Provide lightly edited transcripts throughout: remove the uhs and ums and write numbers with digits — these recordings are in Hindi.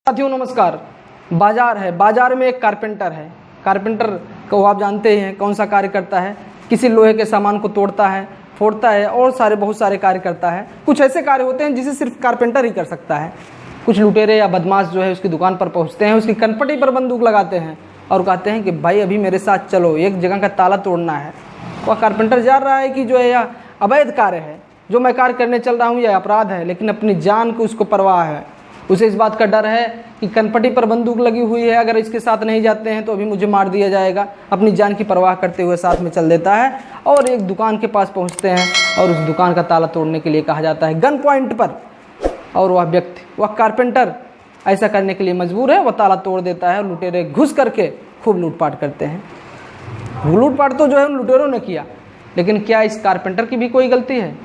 साथियों नमस्कार। बाजार है, बाजार में एक कारपेंटर है। कारपेंटर को आप जानते हैं कौन सा कार्य करता है, किसी लोहे के सामान को तोड़ता है, फोड़ता है और बहुत सारे कार्य करता है। कुछ ऐसे कार्य होते हैं जिसे सिर्फ कारपेंटर ही कर सकता है। कुछ लुटेरे या बदमाश जो है उसकी दुकान पर पहुंचते हैं, उसकी कनपटी पर बंदूक लगाते हैं और कहते हैं कि भाई अभी मेरे साथ चलो, एक जगह का ताला तोड़ना है। वह कारपेंटर जान रहा है कि जो है यह अवैध कार्य है, जो मैं कार्य करने चल रहा हूँ यह अपराध है, लेकिन अपनी जान को उसको परवाह है। उसे इस बात का डर है कि कनपटी पर बंदूक लगी हुई है, अगर इसके साथ नहीं जाते हैं तो अभी मुझे मार दिया जाएगा। अपनी जान की परवाह करते हुए साथ में चल देता है और एक दुकान के पास पहुंचते हैं और उस दुकान का ताला तोड़ने के लिए कहा जाता है गन पॉइंट पर। और वह व्यक्ति, वह कारपेंटर ऐसा करने के लिए मजबूर है। वह ताला तोड़ देता है और लुटेरे घुस करके खूब लूटपाट करते हैं। लूटपाट तो जो है उन लुटेरों ने किया, लेकिन क्या इस कारपेंटर की भी कोई गलती है?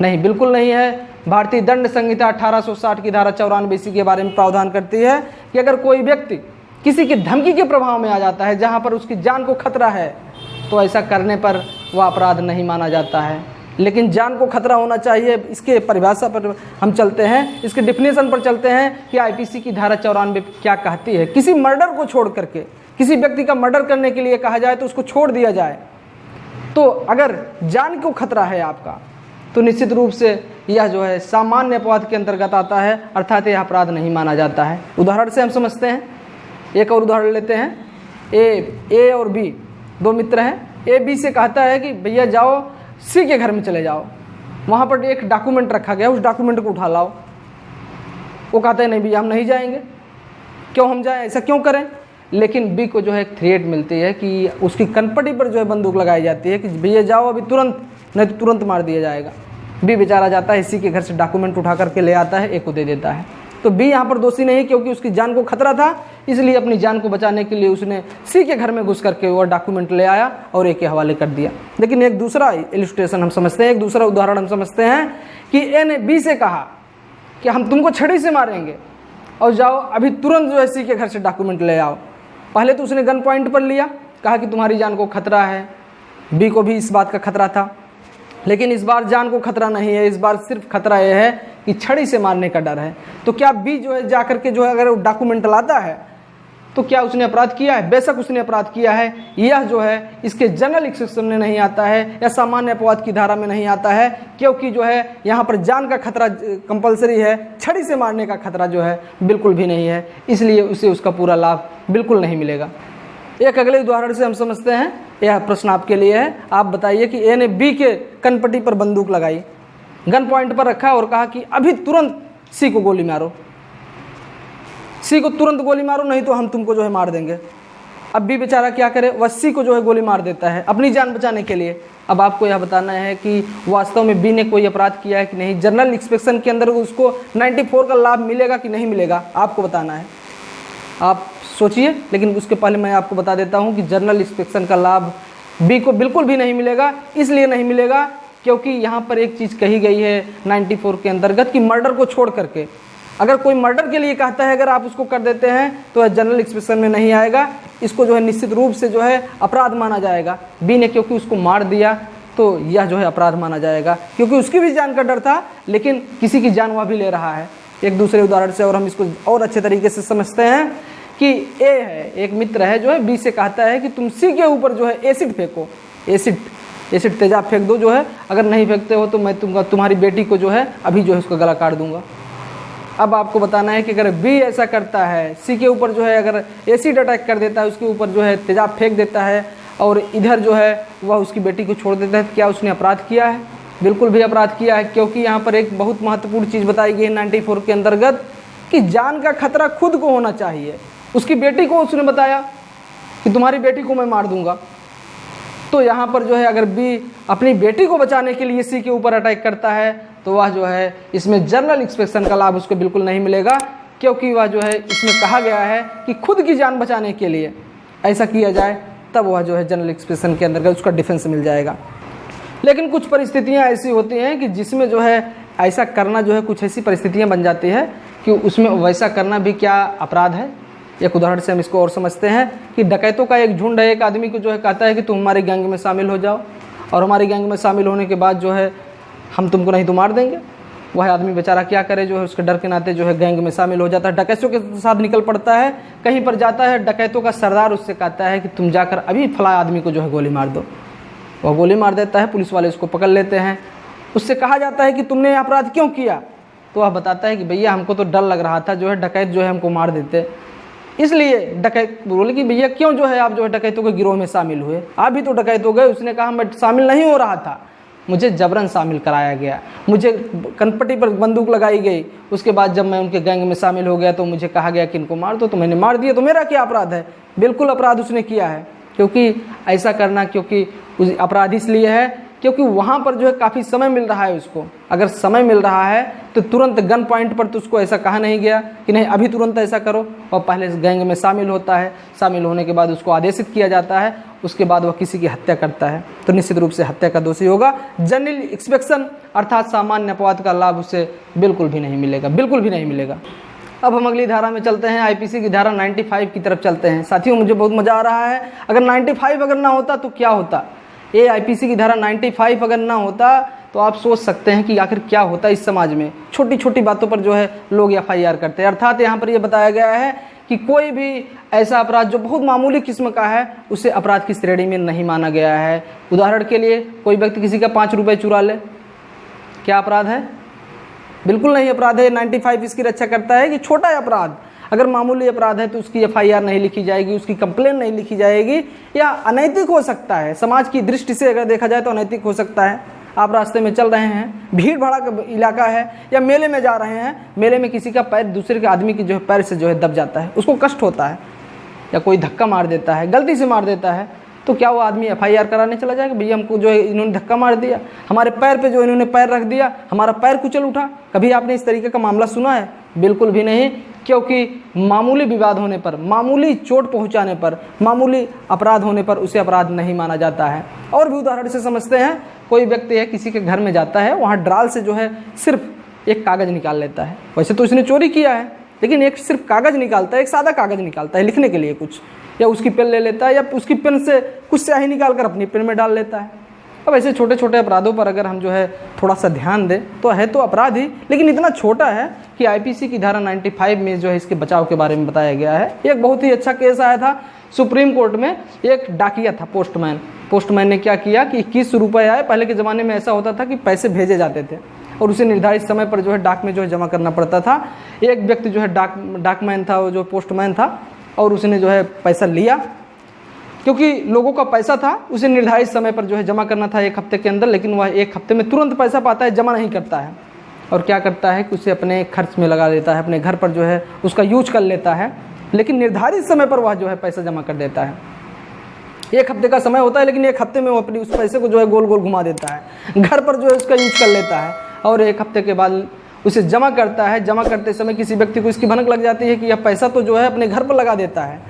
नहीं, बिल्कुल नहीं है। भारतीय दंड संहिता 1860 की धारा 94 के बारे में प्रावधान करती है कि अगर कोई व्यक्ति किसी की धमकी के प्रभाव में आ जाता है जहां पर उसकी जान को खतरा है, तो ऐसा करने पर वह अपराध नहीं माना जाता है। लेकिन जान को खतरा होना चाहिए, इसके परिभाषा पर हम चलते हैं, इसके डिफिनेशन पर चलते हैं कि आईपीसी की धारा 94 क्या कहती है। किसी मर्डर को छोड़ करके, किसी व्यक्ति का मर्डर करने के लिए कहा जाए तो उसको छोड़ दिया जाए, तो अगर जान को खतरा है आपका, तो निश्चित रूप से यह जो है सामान्य अपराध के अंतर्गत आता है, अर्थात यह अपराध नहीं माना जाता है। उदाहरण से हम समझते हैं, एक और उदाहरण लेते हैं। ए और बी दो मित्र हैं। ए बी से कहता है कि भैया जाओ सी के घर में चले जाओ, वहाँ पर एक डॉक्यूमेंट रखा गया, उस डॉक्यूमेंट को उठा लाओ। वो कहते हैं नहीं भैया हम नहीं जाएंगे। क्यों हम जाएं, ऐसा क्यों करें? लेकिन बी को जो है एक थ्रेट मिलती है कि उसकी कनपटी पर जो है बंदूक लगाई जाती है कि भैया जाओ अभी तुरंत, नहीं तो तुरंत मार दिया जाएगा। बी बेचारा जाता है, इसी के घर से डॉक्यूमेंट उठा करके ले आता है, ए को दे देता है। तो बी यहाँ पर दोषी नहीं, क्योंकि उसकी जान को खतरा था, इसलिए अपनी जान को बचाने के लिए उसने सी के घर में घुस करके वो डॉक्यूमेंट ले आया और ए के हवाले कर दिया। लेकिन एक दूसरा इलिस्ट्रेशन हम समझते हैं, एक दूसरा उदाहरण हम समझते हैं कि ए ने बी से कहा कि हम तुमको छड़ी से मारेंगे और जाओ अभी तुरंत जो है सी के घर से डॉक्यूमेंट ले आओ। पहले तो उसने गन पॉइंट पर लिया, कहा कि तुम्हारी जान को खतरा है। बी को भी इस बात का खतरा था, लेकिन इस बार जान को खतरा नहीं है, इस बार सिर्फ खतरा यह है कि छड़ी से मारने का डर है। तो क्या बी जो है जाकर के जो है अगर डॉक्यूमेंट लाता है तो क्या उसने अपराध किया है? बेशक उसने अपराध किया है। यह जो है इसके जनरल एक्सेप्शन में नहीं आता है या सामान्य अपराध की धारा में नहीं आता है, क्योंकि जो है यहाँ पर जान का खतरा कंपलसरी है, छड़ी से मारने का खतरा जो है बिल्कुल भी नहीं है, इसलिए उसे उसका पूरा लाभ बिल्कुल नहीं मिलेगा। एक अगले उदाहरण से हम समझते हैं, यह प्रश्न आपके लिए है। आप बताइए कि ए ने बी के कनपटी पर बंदूक लगाई, गन पॉइंट पर रखा और कहा कि अभी तुरंत सी को गोली मारो, सी को तुरंत गोली मारो, नहीं तो हम तुमको जो है मार देंगे। अब बी बेचारा क्या करे, वह सी को जो है गोली मार देता है अपनी जान बचाने के लिए। अब आपको यह बताना है कि वास्तव में बी ने कोई अपराध किया है कि नहीं, जनरल इंस्पेक्शन के अंदर उसको 94 का लाभ मिलेगा कि नहीं मिलेगा, आपको बताना है। आप सोचिए, लेकिन उसके पहले मैं आपको बता देता हूं कि जनरल इंस्पेक्शन का लाभ बी को बिल्कुल भी नहीं मिलेगा। इसलिए नहीं मिलेगा क्योंकि यहाँ पर एक चीज़ कही गई है 94 के अंतर्गत कि मर्डर को छोड़ करके, अगर कोई मर्डर के लिए कहता है, अगर आप उसको कर देते हैं तो वह जनरल इंस्पेक्शन में नहीं आएगा। इसको जो है निश्चित रूप से जो है अपराध माना जाएगा। बी ने क्योंकि उसको मार दिया तो यह जो है अपराध माना जाएगा, क्योंकि उसकी भी जान का डर था, लेकिन किसी की जान वह भी ले रहा है। एक दूसरे उदाहरण से और हम इसको और अच्छे तरीके से समझते हैं कि ए है, एक मित्र है जो है बी से कहता है कि तुम सी के ऊपर जो है एसिड फेंको, एसिड तेजाब फेंक दो, जो है अगर नहीं फेंकते हो तो मैं तुम्हारी बेटी को जो है अभी जो है उसका गला काट दूंगा। अब आपको बताना है कि अगर बी ऐसा करता है, सी के ऊपर जो है अगर एसिड अटैक कर देता है, उसके ऊपर जो है तेजाब फेंक देता है और इधर जो है वह उसकी बेटी को छोड़ देता है, तो क्या उसने अपराध किया है? बिल्कुल भी अपराध किया है, क्योंकि यहाँ पर एक बहुत महत्वपूर्ण चीज़ बताई गई है 94 के अंतर्गत कि जान का खतरा खुद को होना चाहिए। उसकी बेटी को उसने बताया कि तुम्हारी बेटी को मैं मार दूंगा, तो यहाँ पर जो है अगर बी अपनी बेटी को बचाने के लिए सी के ऊपर अटैक करता है तो वह जो है इसमें जनरल इंस्पेक्शन का लाभ उसको बिल्कुल नहीं मिलेगा, क्योंकि वह जो है इसमें कहा गया है कि खुद की जान बचाने के लिए ऐसा किया जाए, तब वह जो है जनरल इंस्पेक्शन के अंतर्गत उसका डिफेंस मिल जाएगा। लेकिन कुछ परिस्थितियाँ ऐसी होती हैं कि जिसमें जो है ऐसा करना जो है, कुछ ऐसी परिस्थितियाँ बन जाती है कि उसमें वैसा करना भी क्या अपराध है। एक उदाहरण से हम इसको और समझते हैं कि डकैतों का एक झुंड है, एक आदमी को जो है कहता है कि तुम हमारे गैंग में शामिल हो जाओ, और हमारी गैंग में शामिल होने के बाद जो है हम तुमको नहीं तो मार देंगे। वह आदमी बेचारा क्या करे, जो है उसके डर के नाते जो है गैंग में शामिल हो जाता है, डकैतों के साथ निकल पड़ता है, कहीं पर जाता है, डकैतों का सरदार उससे कहता है कि तुम जाकर अभी फला आदमी को जो है गोली मार दो। वह गोली मार देता है, पुलिस वाले उसको पकड़ लेते हैं। उससे कहा जाता है कि तुमने यह अपराध क्यों किया, तो वह बताता है कि भैया हमको तो डर लग रहा था, जो है डकैत जो है हमको मार देते, इसलिए डकैत बोले कि भैया क्यों जो है आप जो है डकैतों के गिरोह में शामिल हुए, आप भी तो डकैत हो गए। उसने कहा मैं शामिल नहीं हो रहा था, मुझे जबरन शामिल कराया गया, मुझे कनपट्टी पर बंदूक लगाई गई, उसके बाद जब मैं उनके गैंग में शामिल हो गया तो मुझे कहा गया कि इनको मार दो, तो मैंने मार दिया, तो मेरा क्या अपराध है। बिल्कुल अपराध उसने किया है, क्योंकि ऐसा करना क्योंकि अपराध इसलिए है क्योंकि वहाँ पर जो है काफ़ी समय मिल रहा है उसको। अगर समय मिल रहा है तो तुरंत गन पॉइंट पर तो उसको ऐसा कहा नहीं गया कि नहीं अभी तुरंत ऐसा करो, और पहले इस गैंग में शामिल होता है, शामिल होने के बाद उसको आदेशित किया जाता है, उसके बाद वह किसी की हत्या करता है तो निश्चित रूप से हत्या का दोषी होगा। जनरल एक्सपेक्शन अर्थात सामान्य अपवाद का लाभ उसे बिल्कुल भी नहीं मिलेगा, बिल्कुल भी नहीं मिलेगा। अब हम अगली धारा में चलते हैं, आईपीसी की धारा 95 की तरफ चलते हैं। साथियों मुझे बहुत मज़ा आ रहा है, अगर 95 अगर ना होता तो क्या होता, ये आईपीसी की धारा 95 अगर ना होता तो आप सोच सकते हैं कि आखिर क्या होता इस समाज में। छोटी छोटी बातों पर जो है लोग एफआईआर करते हैं, अर्थात यहाँ पर यह बताया गया है कि कोई भी ऐसा अपराध जो बहुत मामूली किस्म का है उसे अपराध की श्रेणी में नहीं माना गया है। उदाहरण के लिए कोई व्यक्ति किसी का 5 रुपये चुरा ले, क्या अपराध है? बिल्कुल नहीं अपराध है। 95 इसकी रक्षा करता है कि छोटा अपराध अगर मामूली अपराध है तो उसकी एफआईआर नहीं लिखी जाएगी, उसकी कंप्लेन नहीं लिखी जाएगी, या अनैतिक हो सकता है, समाज की दृष्टि से अगर देखा जाए तो अनैतिक हो सकता है। आप रास्ते में चल रहे हैं, भीड़ भाड़ा का इलाका है, या मेले में जा रहे हैं, मेले में किसी का पैर दूसरे के आदमी के जो है पैर से जो है दब जाता है, उसको कष्ट होता है, या कोई धक्का मार देता है, गलती से मार देता है, तो क्या वो आदमी एफआईआर कराने चला जाएगा? भैया हमको जो है इन्होंने धक्का मार दिया, हमारे पैर पे जो इन्होंने पैर रख दिया, हमारा पैर कुचल उठा। कभी आपने इस तरीके का मामला सुना है? बिल्कुल भी नहीं, क्योंकि मामूली विवाद होने पर, मामूली चोट पहुंचाने पर, मामूली अपराध होने पर उसे अपराध नहीं माना जाता है। और भी उदाहरण से समझते हैं, कोई व्यक्ति है किसी के घर में जाता है, वहाँ ड्राल से जो है सिर्फ एक कागज़ निकाल लेता है, वैसे तो उसने चोरी किया है लेकिन एक सिर्फ कागज़ निकालता है, एक सादा कागज़ निकालता है लिखने के लिए कुछ, या उसकी पेन ले लेता है, या उसकी पेन से कुछ स्याही निकाल कर अपनी पेन में डाल लेता है। अब ऐसे छोटे छोटे अपराधों पर अगर हम जो है थोड़ा सा ध्यान दें तो है तो अपराध ही, लेकिन इतना छोटा है कि आईपीसी की धारा 95 में जो है इसके बचाव के बारे में बताया गया है। एक बहुत ही अच्छा केस आया था सुप्रीम कोर्ट में, एक डाकिया था, पोस्टमैन ने क्या किया कि 21 रुपये आए। पहले के ज़माने में ऐसा होता था कि पैसे भेजे जाते थे और उसे निर्धारित समय पर जो है डाक में जो है जमा करना पड़ता था। एक व्यक्ति जो है डाकमैन था, वो जो पोस्टमैन था, और उसने जो है पैसा लिया, क्योंकि लोगों का पैसा था, उसे निर्धारित समय पर जो है जमा करना था 1 हफ्ते के अंदर, लेकिन वह 1 हफ्ते में तुरंत पैसा पाता है, जमा नहीं करता है, और क्या करता है कि उसे अपने खर्च में लगा देता है, अपने घर पर जो है उसका यूज कर लेता है, लेकिन निर्धारित समय पर वह जो है पैसा जमा कर देता है। 1 हफ्ते का समय होता है, लेकिन 1 हफ्ते में वो अपनी उस पैसे को जो है गोल गोल घुमा देता है, घर पर जो है उसका यूज कर लेता है, और 1 हफ्ते के बाद उसे जमा करता है। जमा करते समय किसी व्यक्ति को इसकी भनक लग जाती है कि यह पैसा तो जो है अपने घर पर लगा देता है,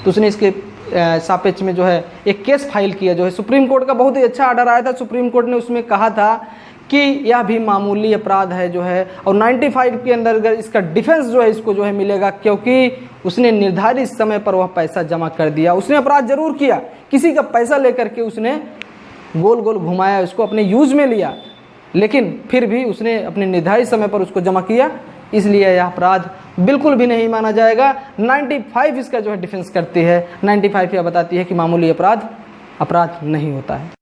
तो उसने इसके सापेक्ष में जो है एक केस फाइल किया। जो है सुप्रीम कोर्ट का बहुत ही अच्छा ऑर्डर आया था। सुप्रीम कोर्ट ने उसमें कहा था कि यह भी मामूली अपराध है जो है, और 95 के अंदर इसका डिफेंस जो है इसको जो है मिलेगा, क्योंकि उसने निर्धारित समय पर वह पैसा जमा कर दिया। उसने अपराध जरूर किया, किसी का पैसा लेकर के उसने गोल गोल घुमाया, उसको अपने यूज में लिया, लेकिन फिर भी उसने अपने निर्धारित समय पर उसको जमा किया, इसलिए यह अपराध बिल्कुल भी नहीं माना जाएगा। 95 इसका जो है डिफेंस करती है। 95 यह बताती है कि मामूली अपराध नहीं होता है।